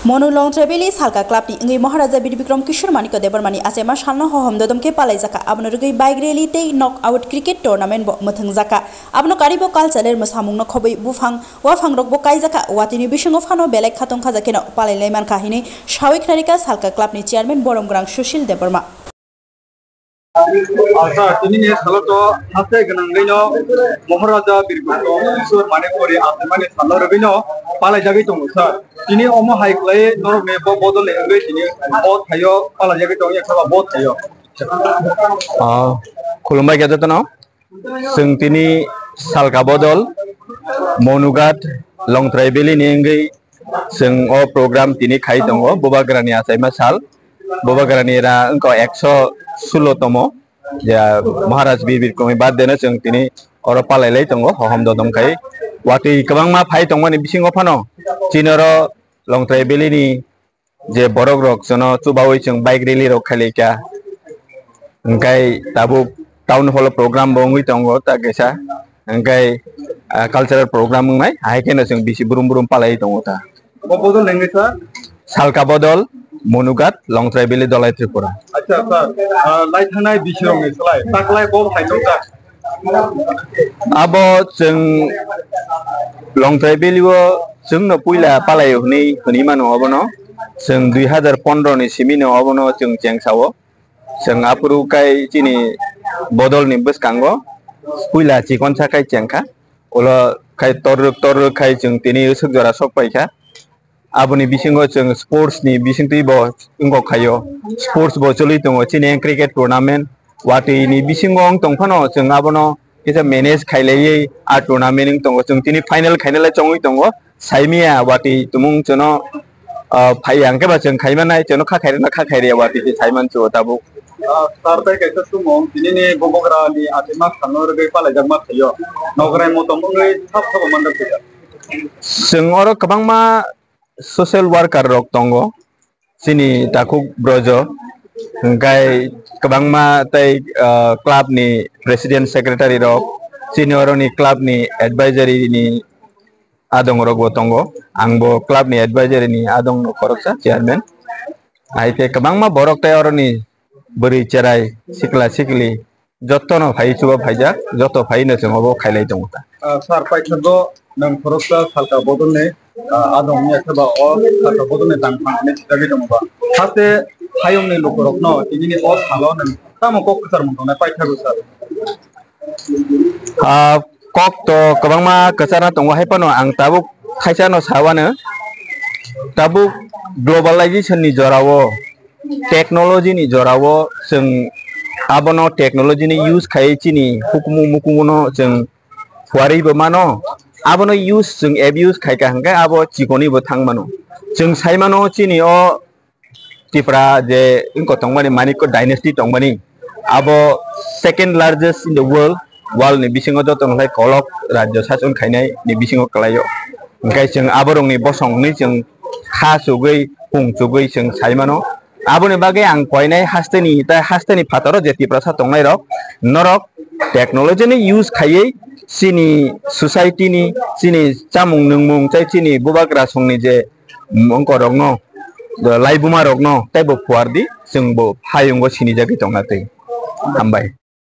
Monulong Trebeli Salka Club ni ngi Maharaja Bir Bikram Kishore Maniko Debarmani asema shalna hohom dodom ke palai jaka abno rugi bike rally te knock out cricket tournament bo muthung jaka abno karibo cultural musamung no khobai bufang wafang rok bo kai jaka watini bisingo phano belek khatong khaja keno palai leiman kahini Shawik Narika Salka Club ni chairman Boromgrang Sushil Debarma Asa ini nih kalau tuh hasil genanggino Maharaja Bir Bikram Kishore Maniko di asema nih salah rubino palai jagi tunggu sah ini omo high clay nor me bodol lengwe ini bot hayo pala jagi tong yak sama bot hayo khulumbai ga jatano sing tini salka bodol monugat long traibeli nengai sing o program tini khai tongo bobagrani asaima sal bobagrani ra engko 116 tomo ya Maharaj Bir Bikram bad dena sing tini oro palai lai tongo hohom dodom khai wati kabang ma phai tongmo ni bisingo phano chinoro long traibeli ni je borok rok sono chubawi chung bike rally rok khalika engkai tabu town hall program bongui tongo ta gesa engkai cultural program ngai haikena chung bisi burum burum palai tongo ta bodol lengwe sir salka bodol monugat long traibeli dolai tripura acha sir lai thanai bisirong ni slai taklai bo phai tong ta abo chung long traibeli wo chung no puila palai huni mano abono chung 2015 ni simino abono chung chengsawo chung apuru kai chini bodol ni buskango puila chikon cha kai chengkha ola kai tor kai chung tini usuk jora sok paikha aboni bisingo chung sports ni bisingti bo ingo khayo sports bo choli tongo chini cricket tournament wati ni bisingo ong tongphano chung abono isa manage khailei a tournament tongo chung tini final khainala chongui tongo saimia wati tumung chono phaiang ke ba chung khaimanai chono kha khaire wati ti saiman chu tabu sartai kaisa sumong tini ni bobogra ni atima khanor ge pala jagma thayo nograi motomungei thap manda pija singoro kabangma social worker rok tongo sini takuk brojo ngai kabangma tai club ni president secretary rok senior ni club ni advisory ni adong rok tongo angbo club ni advisory ni adong no koroksa chairman aite kabangma borok tai oroni buri cherai sikla sikli jotto no phai chuba phaija jotto phai na chungo khailai tongo ta sar pai thabo nang koroksa salka bodol ne adong ni akhaba o salka bodol ne dang phang ne chitagi dong ba hate hayom ne lokorok no tini ni o salo ne tamo kok sar mong na pai thago sar kok to kabangma kasana tongo haipano ang tabuk khaisa no sawana tabuk globalization ni jorawo technology ni jorawo sing abono technology ni use khai chini hukumu mukumu no sing fuari bo mano abono use sing abuse khai ka hanga abo chikoni bo thangmano sing saimano chini o tipra je inko tongmani maniko dynasty tongmani abo second largest in the world ni bisingo jotong lai kolok rajyo sason khainai ni bisingo kalayo engkai chung aborong ni bosong ni chung kha sugui hung sugui chung saimano aboni bage ang koinai hasteni phataro jeti prasa tongnai rok norok technology ni use khaiei sini society ni sini chamung nungmung chai chini bubagra songni je mongko rok no laibuma rok no taibo phuardi chung bo hayungo sini jagi tongnatei ambai